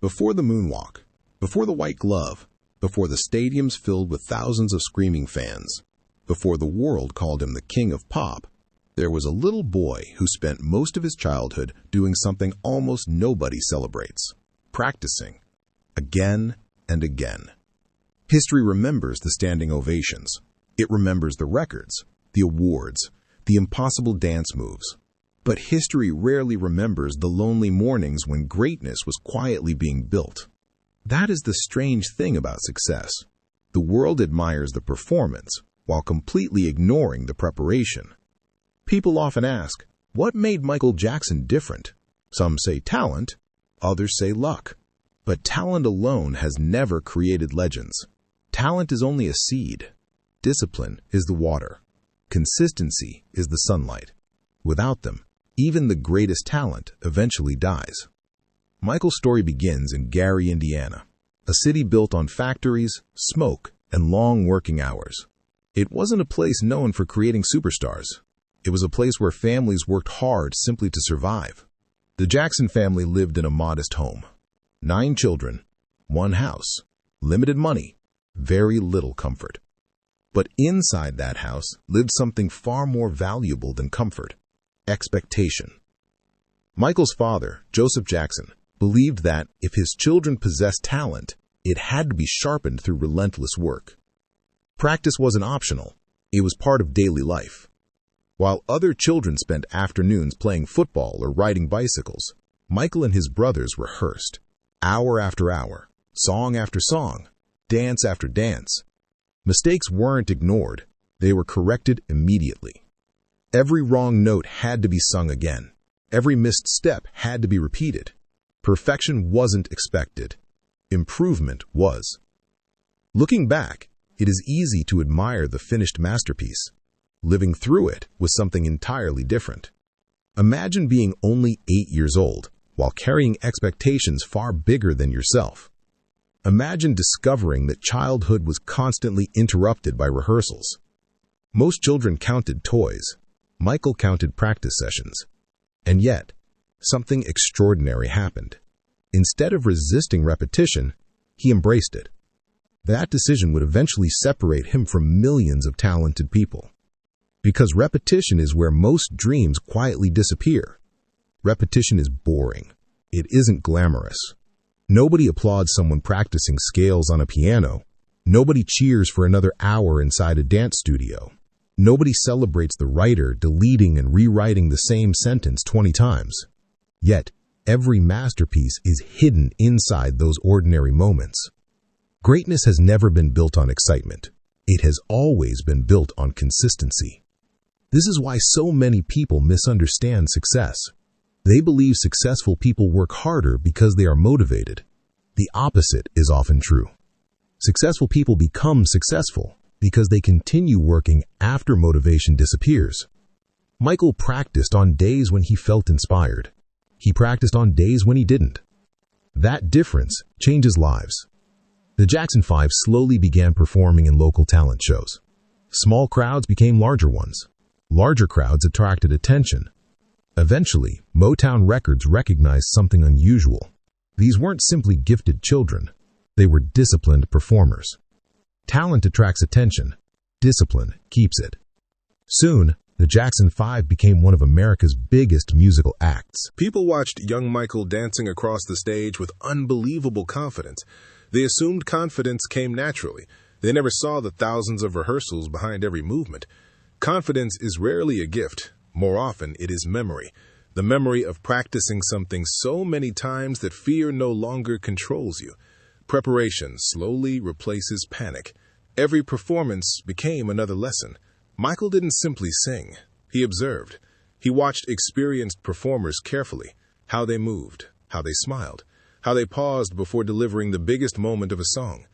Before the moonwalk, before the white glove, before the stadiums filled with thousands of screaming fans, before the world called him the king of pop, there was a little boy who spent most of his childhood doing something almost nobody celebrates: practicing, again and again. History remembers the standing ovations. It remembers the records, the awards, the impossible dance moves. But history rarely remembers the lonely mornings when greatness was quietly being built. That is the strange thing about success. The world admires the performance while completely ignoring the preparation. People often ask, what made Michael Jackson different? Some say talent, others say luck. But talent alone has never created legends. Talent is only a seed. Discipline is the water. Consistency is the sunlight. Without them, even the greatest talent eventually dies. Michael's story begins in Gary, Indiana, a city built on factories, smoke, and long working hours. It wasn't a place known for creating superstars. It was a place where families worked hard simply to survive. The Jackson family lived in a modest home. 9 children, 1 house, limited money, very little comfort. But inside that house lived something far more valuable than comfort: expectation. Michael's father, Joseph Jackson, believed that if his children possessed talent, it had to be sharpened through relentless work. Practice wasn't optional. It was part of daily life. While other children spent afternoons playing football or riding bicycles, Michael and his brothers rehearsed, hour after hour, song after song, dance after dance. Mistakes weren't ignored. They were corrected immediately. Every wrong note had to be sung again. Every missed step had to be repeated. Perfection wasn't expected. Improvement was. Looking back, it is easy to admire the finished masterpiece. Living through it was something entirely different. Imagine being only 8 years old while carrying expectations far bigger than yourself. Imagine discovering that childhood was constantly interrupted by rehearsals. Most children counted toys. Michael counted practice sessions. And yet, something extraordinary happened. Instead of resisting repetition, he embraced it. That decision would eventually separate him from millions of talented people. Because repetition is where most dreams quietly disappear. Repetition is boring. It isn't glamorous. Nobody applauds someone practicing scales on a piano. Nobody cheers for another hour inside a dance studio. Nobody celebrates the writer deleting and rewriting the same sentence 20 times. Yet, every masterpiece is hidden inside those ordinary moments. Greatness has never been built on excitement. It has always been built on consistency. This is why so many people misunderstand success. They believe successful people work harder because they are motivated. The opposite is often true. Successful people become successful because they continue working after motivation disappears. Michael practiced on days when he felt inspired. He practiced on days when he didn't. That difference changes lives. The Jackson 5 slowly began performing in local talent shows. Small crowds became larger ones. Larger crowds attracted attention. Eventually, Motown Records recognized something unusual. These weren't simply gifted children. They were disciplined performers. Talent attracts attention. Discipline keeps it. Soon, the Jackson 5 became one of America's biggest musical acts. People watched young Michael dancing across the stage with unbelievable confidence. They assumed confidence came naturally. They never saw the thousands of rehearsals behind every movement. Confidence is rarely a gift. More often, it is memory. The memory of practicing something so many times that fear no longer controls you. Preparation slowly replaces panic. Every performance became another lesson. Michael didn't simply sing. He observed. He watched experienced performers carefully. How they moved, how they smiled, how they paused before delivering the biggest moment of a song.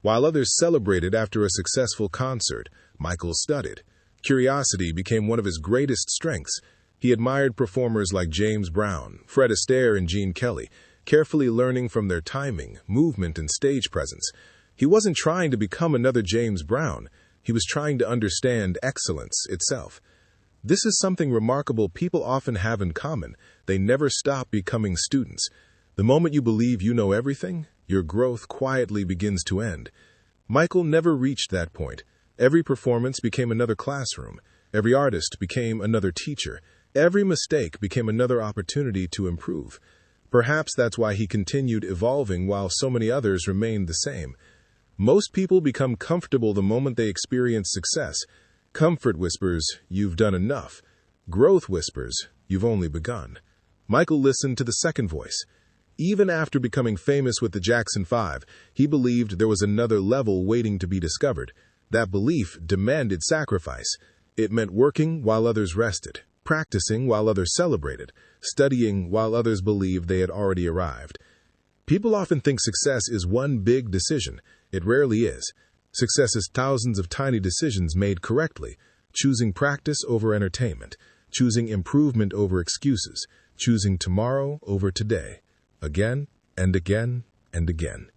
While others celebrated after a successful concert, Michael studied. Curiosity became one of his greatest strengths. He admired performers like James Brown, Fred Astaire, and Gene Kelly, carefully learning from their timing, movement, and stage presence. He wasn't trying to become another James Brown. He was trying to understand excellence itself. This is something remarkable people often have in common. They never stop becoming students. The moment you believe you know everything, your growth quietly begins to end. Michael never reached that point. Every performance became another classroom. Every artist became another teacher. Every mistake became another opportunity to improve. Perhaps that's why he continued evolving while so many others remained the same. Most people become comfortable the moment they experience success. Comfort whispers, "You've done enough." Growth whispers, "You've only begun." Michael listened to the second voice. Even after becoming famous with the Jackson 5, he believed there was another level waiting to be discovered. That belief demanded sacrifice. It meant working while others rested, practicing while others celebrated, studying while others believed they had already arrived. People often think success is one big decision. It rarely is. Success is thousands of tiny decisions made correctly, choosing practice over entertainment, choosing improvement over excuses, choosing tomorrow over today, again and again and again.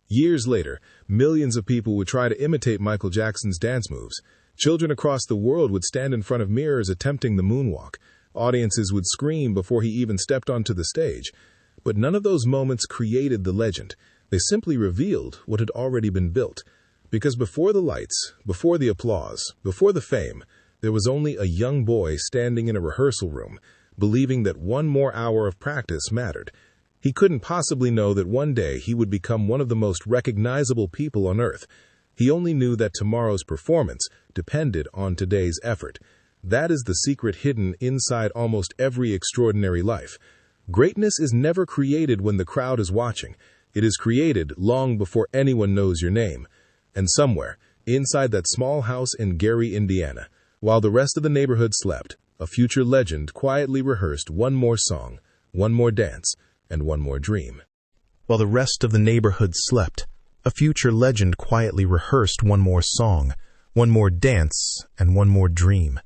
Years later, millions of people would try to imitate Michael Jackson's dance moves. Children across the world would stand in front of mirrors attempting the moonwalk. Audiences would scream before he even stepped onto the stage. But none of those moments created the legend. They simply revealed what had already been built. Because before the lights, before the applause, before the fame, there was only a young boy standing in a rehearsal room, believing that one more hour of practice mattered. He couldn't possibly know that one day he would become one of the most recognizable people on earth. He only knew that tomorrow's performance depended on today's effort. That is the secret hidden inside almost every extraordinary life. Greatness is never created when the crowd is watching. It is created long before anyone knows your name. And somewhere, inside that small house in Gary, Indiana, while the rest of the neighborhood slept, a future legend quietly rehearsed one more song, one more dance, and one more dream. While the rest of the neighborhood slept, a future legend quietly rehearsed one more song, one more dance, and one more dream.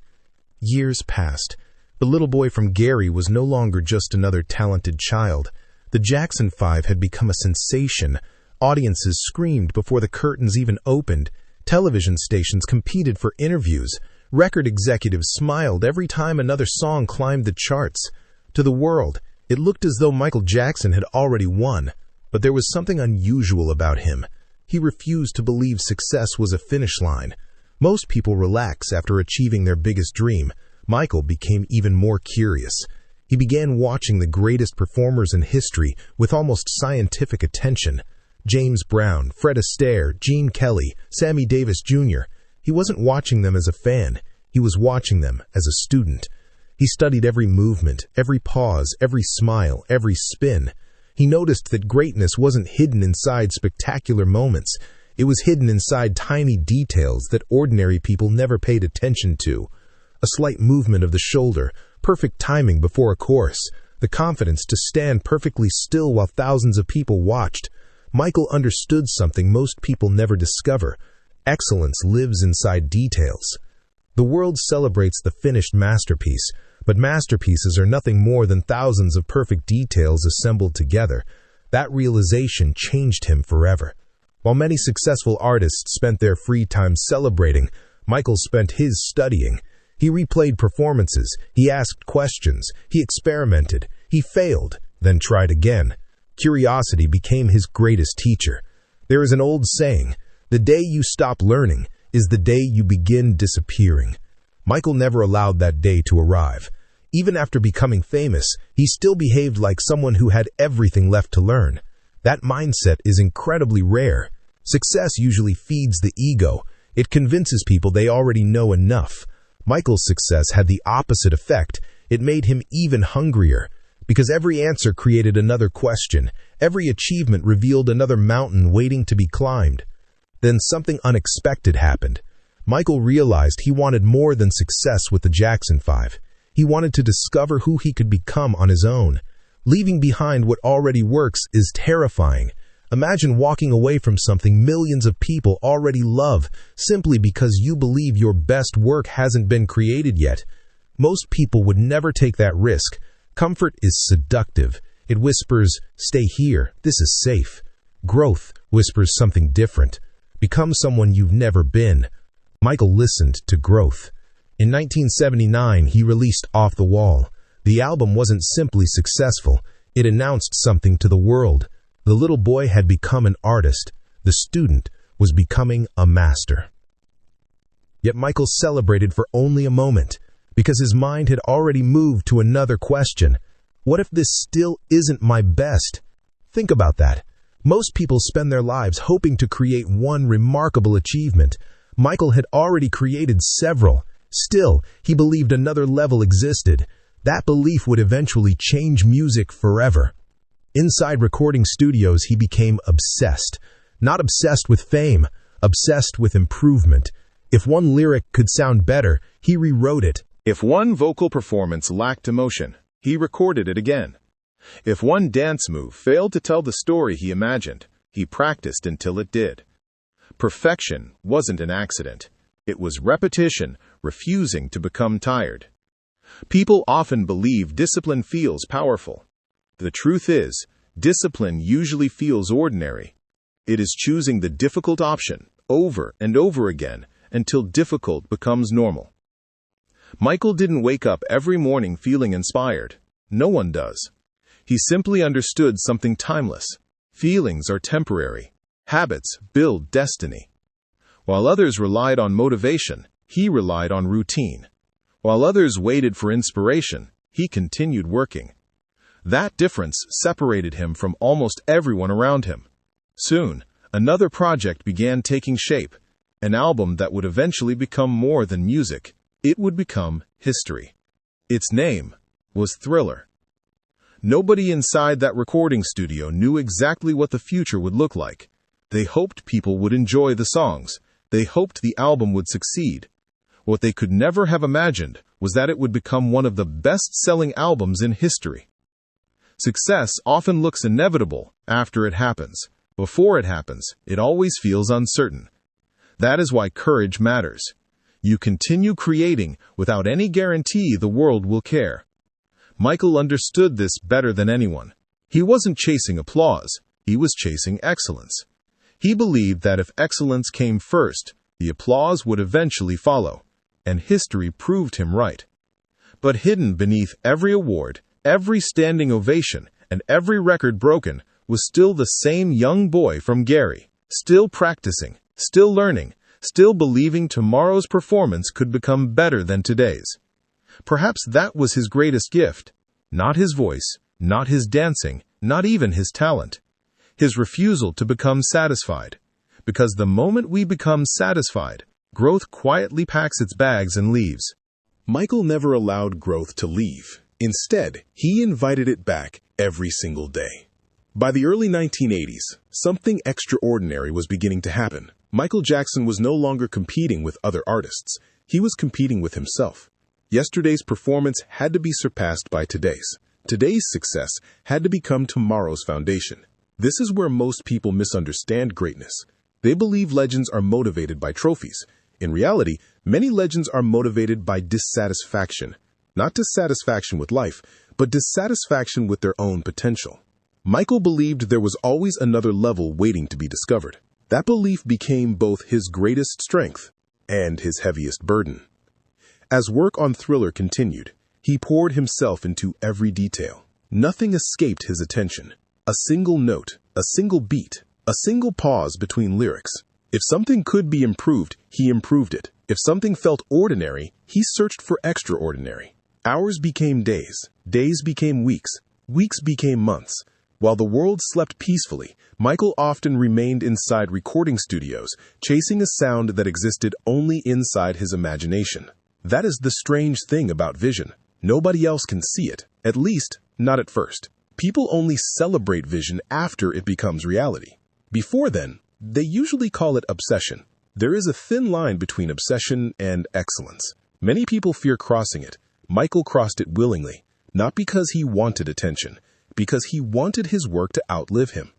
Years passed. The little boy from Gary was no longer just another talented child. The Jackson 5 had become a sensation. Audiences screamed before the curtains even opened. Television stations competed for interviews. Record executives smiled every time another song climbed the charts. To the world, it looked as though Michael Jackson had already won. But there was something unusual about him. He refused to believe success was a finish line. Most people relax after achieving their biggest dream. Michael became even more curious. He began watching the greatest performers in history with almost scientific attention. James Brown, Fred Astaire, Gene Kelly, Sammy Davis Jr. He wasn't watching them as a fan. He was watching them as a student. He studied every movement, every pause, every smile, every spin. He noticed that greatness wasn't hidden inside spectacular moments. It was hidden inside tiny details that ordinary people never paid attention to. A slight movement of the shoulder, perfect timing before a chorus, the confidence to stand perfectly still while thousands of people watched. Michael understood something most people never discover. Excellence lives inside details. The world celebrates the finished masterpiece, but masterpieces are nothing more than thousands of perfect details assembled together. That realization changed him forever. While many successful artists spent their free time celebrating, Michael spent his studying. He replayed performances, he asked questions, he experimented, he failed, then tried again. Curiosity became his greatest teacher. There is an old saying, "The day you stop learning is the day you begin disappearing." Michael never allowed that day to arrive. Even after becoming famous, he still behaved like someone who had everything left to learn. That mindset is incredibly rare. Success usually feeds the ego. It convinces people they already know enough. Michael's success had the opposite effect. It made him even hungrier. Because every answer created another question. Every achievement revealed another mountain waiting to be climbed. Then something unexpected happened. Michael realized he wanted more than success with the Jackson 5. He wanted to discover who he could become on his own. Leaving behind what already works is terrifying. Imagine walking away from something millions of people already love simply because you believe your best work hasn't been created yet. Most people would never take that risk. Comfort is seductive. It whispers, "Stay here, this is safe." Growth whispers something different. Become someone you've never been. Michael listened to growth. In 1979, he released Off the Wall. The album wasn't simply successful. It announced something to the world. The little boy had become an artist. The student was becoming a master. Yet Michael celebrated for only a moment, because his mind had already moved to another question. What if this still isn't my best? Think about that. Most people spend their lives hoping to create one remarkable achievement. Michael had already created several. Still, he believed another level existed. That belief would eventually change music forever. Inside recording studios, he became obsessed. Not obsessed with fame, obsessed with improvement. If one lyric could sound better, he rewrote it. If one vocal performance lacked emotion, he recorded it again. If one dance move failed to tell the story he imagined, he practiced until it did. Perfection wasn't an accident. It was repetition, refusing to become tired. People often believe discipline feels powerful. The truth is, discipline usually feels ordinary. It is choosing the difficult option over and over again until difficult becomes normal. Michael didn't wake up every morning feeling inspired. No one does. He simply understood something timeless. Feelings are temporary. Habits build destiny. While others relied on motivation, he relied on routine. While others waited for inspiration, he continued working. That difference separated him from almost everyone around him. Soon, another project began taking shape, an album that would eventually become more than music. It would become history. Its name was Thriller. Nobody inside that recording studio knew exactly what the future would look like. They hoped people would enjoy the songs. They hoped the album would succeed. What they could never have imagined was that it would become one of the best-selling albums in history. Success often looks inevitable after it happens. Before it happens, it always feels uncertain. That is why courage matters. You continue creating without any guarantee the world will care. Michael understood this better than anyone. He wasn't chasing applause. He was chasing excellence. He believed that if excellence came first, the applause would eventually follow, and history proved him right. But hidden beneath every award, every standing ovation, and every record broken was still the same young boy from Gary, still practicing, still learning, still believing tomorrow's performance could become better than today's. Perhaps that was his greatest gift. Not his voice, not his dancing, not even his talent. His refusal to become satisfied. Because the moment we become satisfied, growth quietly packs its bags and leaves. Michael never allowed growth to leave. Instead, he invited it back every single day. By the early 1980s, something extraordinary was beginning to happen. Michael Jackson was no longer competing with other artists. He was competing with himself. Yesterday's performance had to be surpassed by today's. Today's success had to become tomorrow's foundation. This is where most people misunderstand greatness. They believe legends are motivated by trophies. In reality, many legends are motivated by dissatisfaction. Not dissatisfaction with life, but dissatisfaction with their own potential. Michael believed there was always another level waiting to be discovered. That belief became both his greatest strength and his heaviest burden. As work on Thriller continued, he poured himself into every detail. Nothing escaped his attention. A single note, a single beat, a single pause between lyrics. If something could be improved, he improved it. If something felt ordinary, he searched for extraordinary. Hours became days, days became weeks, weeks became months. While the world slept peacefully, Michael often remained inside recording studios, chasing a sound that existed only inside his imagination. That is the strange thing about vision. Nobody else can see it, at least not at first. People only celebrate vision after it becomes reality. Before then, they usually call it obsession. There is a thin line between obsession and excellence. Many people fear crossing it. Michael crossed it willingly, not because he wanted attention, because he wanted his work to outlive him.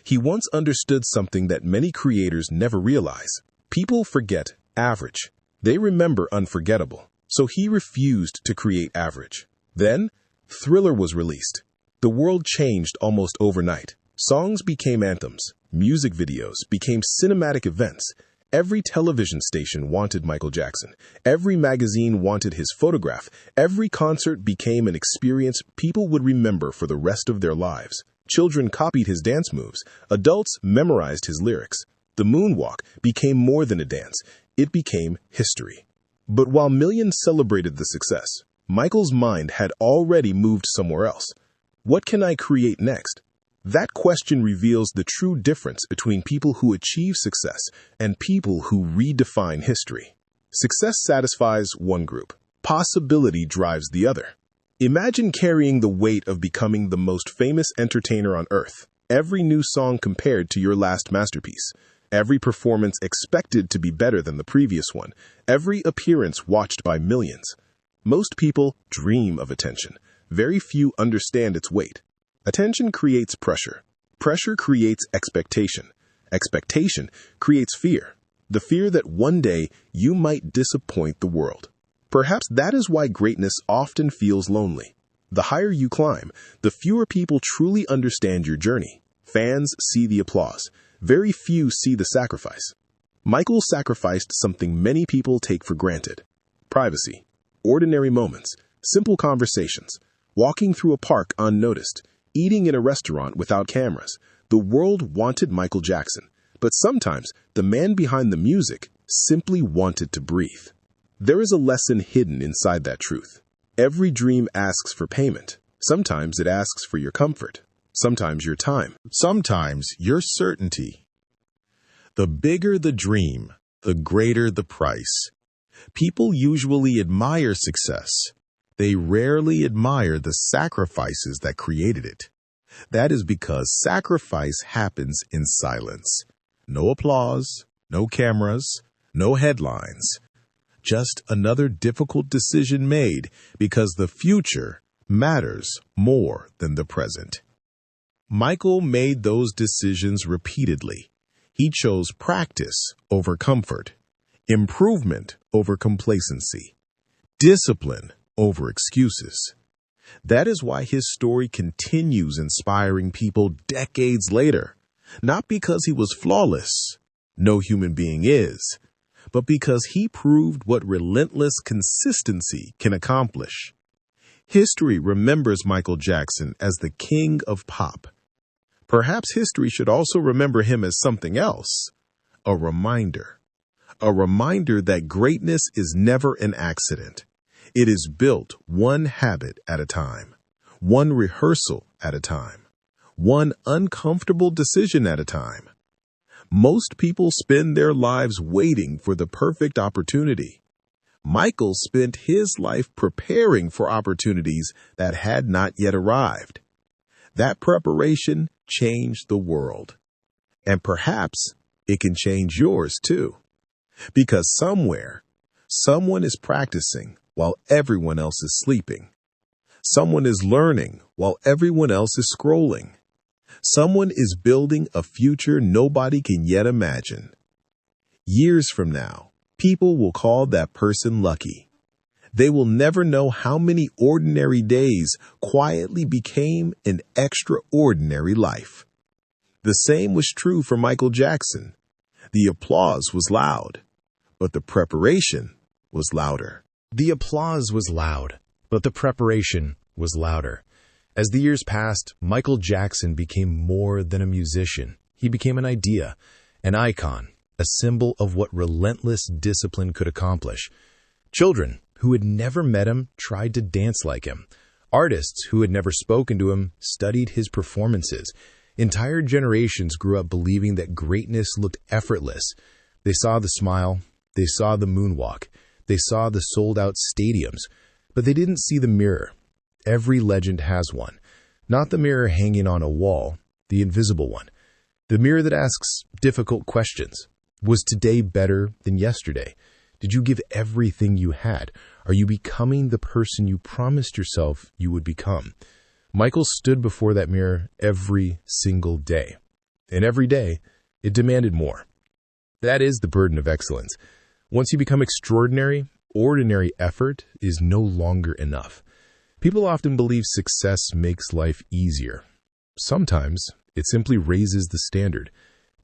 He once understood something that many creators never realize. People forget average. They remember unforgettable. So he refused to create average. Then, Thriller was released. The world changed almost overnight. Songs became anthems. Music videos became cinematic events. Every television station wanted Michael Jackson. Every magazine wanted his photograph. Every concert became an experience people would remember for the rest of their lives. Children copied his dance moves. Adults memorized his lyrics. The moonwalk became more than a dance. It became history. But while millions celebrated the success, Michael's mind had already moved somewhere else. What can I create next? That question reveals the true difference between people who achieve success and people who redefine history. Success satisfies one group. Possibility drives the other. Imagine carrying the weight of becoming the most famous entertainer on earth. Every new song compared to your last masterpiece. Every performance expected to be better than the previous one. Every appearance watched by millions. Most people dream of attention. Very few understand its weight. Attention creates pressure. Pressure creates expectation. Expectation creates fear. The fear that one day you might disappoint the world. Perhaps that is why greatness often feels lonely. The higher you climb, the fewer people truly understand your journey. Fans see the applause. Very few see the sacrifice. Michael sacrificed something many people take for granted. Privacy. Ordinary moments. Simple conversations. Walking through a park unnoticed. Eating in a restaurant without cameras. The world wanted Michael Jackson, but sometimes the man behind the music simply wanted to breathe. There is a lesson hidden inside that truth. Every dream asks for payment. Sometimes it asks for your comfort. Sometimes your time. Sometimes your certainty. The bigger the dream, the greater the price. People usually admire success. They rarely admire the sacrifices that created it. That is because sacrifice happens in silence. No applause, no cameras, no headlines. Just another difficult decision made because the future matters more than the present. Michael made those decisions repeatedly. He chose practice over comfort, improvement over complacency, discipline over excuses. That is why his story continues inspiring people decades later, not because he was flawless, no human being is, but because he proved what relentless consistency can accomplish. History remembers Michael Jackson as the king of pop. Perhaps history should also remember him as something else, a reminder that greatness is never an accident. It is built one habit at a time, one rehearsal at a time, one uncomfortable decision at a time. Most people spend their lives waiting for the perfect opportunity. Michael spent his life preparing for opportunities that had not yet arrived. That preparation changed the world. And perhaps it can change yours too. Because somewhere, someone is practicing while everyone else is sleeping. Someone is learning while everyone else is scrolling. Someone is building a future nobody can yet imagine. Years from now, people will call that person lucky. They will never know how many ordinary days quietly became an extraordinary life. The same was true for Michael Jackson. The applause was loud, but the preparation was louder. The applause was loud, but the preparation was louder. As the years passed, Michael Jackson became more than a musician. He became an idea, an icon, a symbol of what relentless discipline could accomplish. Children who had never met him tried to dance like him. Artists who had never spoken to him studied his performances. Entire generations grew up believing that greatness looked effortless. They saw the smile, they saw the moonwalk, they saw the sold-out stadiums, but they didn't see the mirror. Every legend has one. Not the mirror hanging on a wall, the invisible one. The mirror that asks difficult questions. Was today better than yesterday? Did you give everything you had? Are you becoming the person you promised yourself you would become? Michael stood before that mirror every single day. And every day, it demanded more. That is the burden of excellence. Once you become extraordinary, ordinary effort is no longer enough. People often believe success makes life easier. Sometimes it simply raises the standard.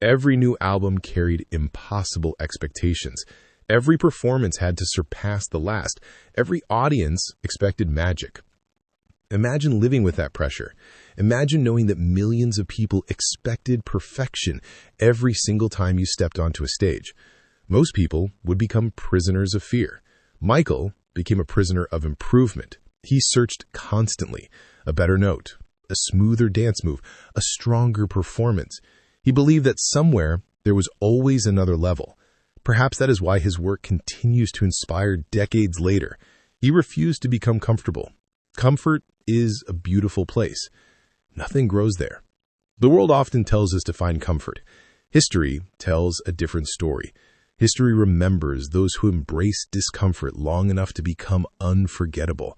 Every new album carried impossible expectations. Every performance had to surpass the last. Every audience expected magic. Imagine living with that pressure. Imagine knowing that millions of people expected perfection every single time you stepped onto a stage. Most people would become prisoners of fear. Michael became a prisoner of improvement. He searched constantly. A better note, a smoother dance move, a stronger performance. He believed that somewhere there was always another level. Perhaps that is why his work continues to inspire decades later. He refused to become comfortable. Comfort is a beautiful place. Nothing grows there. The world often tells us to find comfort. History tells a different story. History remembers those who embrace discomfort long enough to become unforgettable.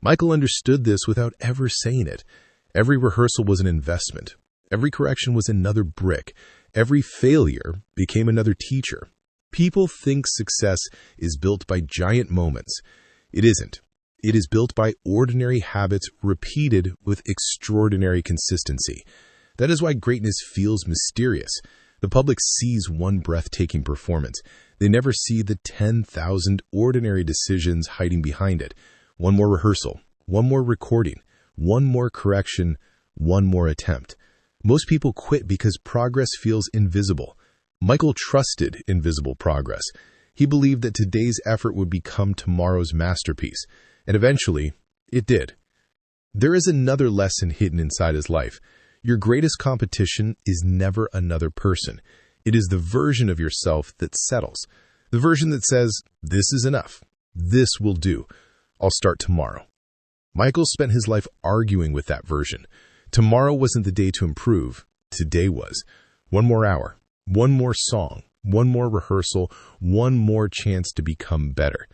Michael understood this without ever saying it. Every rehearsal was an investment. Every correction was another brick. Every failure became another teacher. People think success is built by giant moments. It isn't. It is built by ordinary habits repeated with extraordinary consistency. That is why greatness feels mysterious. The public sees one breathtaking performance. They never see the 10,000 ordinary decisions hiding behind it. One more rehearsal, one more recording, one more correction, one more attempt. Most people quit because progress feels invisible. Michael trusted invisible progress. He believed that today's effort would become tomorrow's masterpiece. And eventually, it did. There is another lesson hidden inside his life. Your greatest competition is never another person. It is the version of yourself that settles. The version that says, this is enough. This will do. I'll start tomorrow. Michael spent his life arguing with that version. Tomorrow wasn't the day to improve. Today was. One more hour, one more song, one more rehearsal, one more chance to become better.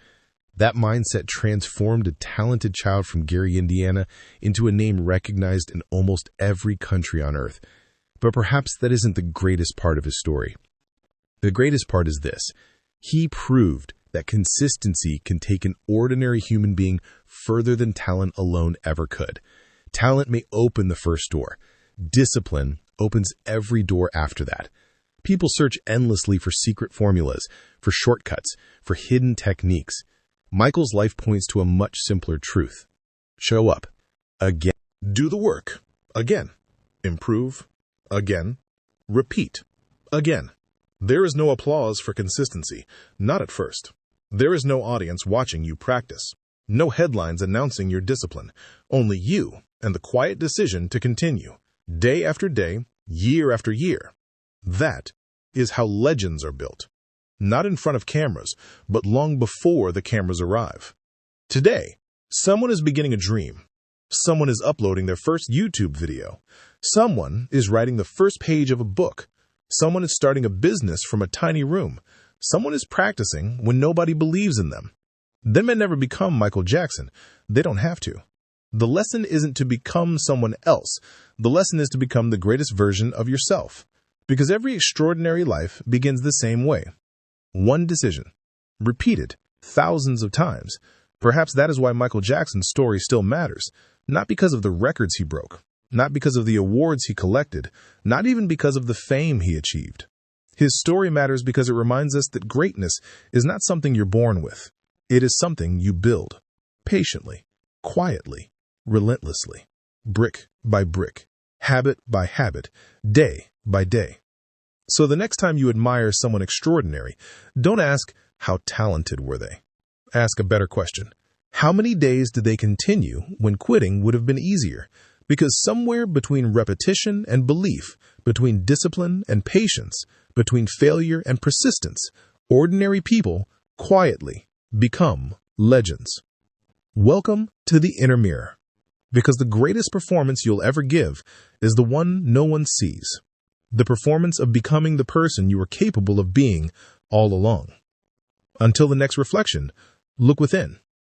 That mindset transformed a talented child from Gary, Indiana, into a name recognized in almost every country on earth. But perhaps that isn't the greatest part of his story. The greatest part is this. He proved that consistency can take an ordinary human being further than talent alone ever could. Talent may open the first door. Discipline opens every door after that. People search endlessly for secret formulas, for shortcuts, for hidden techniques. Michael's life points to a much simpler truth. Show up. Again. Do the work. Again. Improve. Again. Repeat. Again. There is no applause for consistency, not at first. There is no audience watching you practice. No headlines announcing your discipline. Only you and the quiet decision to continue, day after day, year after year. That is how legends are built. Not in front of cameras, but long before the cameras arrive. Today, someone is beginning a dream. Someone is uploading their first YouTube video. Someone is writing the first page of a book. Someone is starting a business from a tiny room. Someone is practicing when nobody believes in them. They may never become Michael Jackson. They don't have to. The lesson isn't to become someone else. The lesson is to become the greatest version of yourself. Because every extraordinary life begins the same way. One decision, repeated thousands of times. Perhaps that is why Michael Jackson's story still matters. Not because of the records he broke, not because of the awards he collected, not even because of the fame he achieved. His story matters because it reminds us that greatness is not something you're born with. It is something you build, patiently, quietly, relentlessly, brick by brick, habit by habit, day by day. So the next time you admire someone extraordinary, don't ask, how talented were they? Ask a better question. How many days did they continue when quitting would have been easier? Because somewhere between repetition and belief, between discipline and patience, between failure and persistence, ordinary people quietly become legends. Welcome to the inner mirror. Because the greatest performance you'll ever give is the one no one sees. The performance of becoming the person you were capable of being all along. Until the next reflection, look within.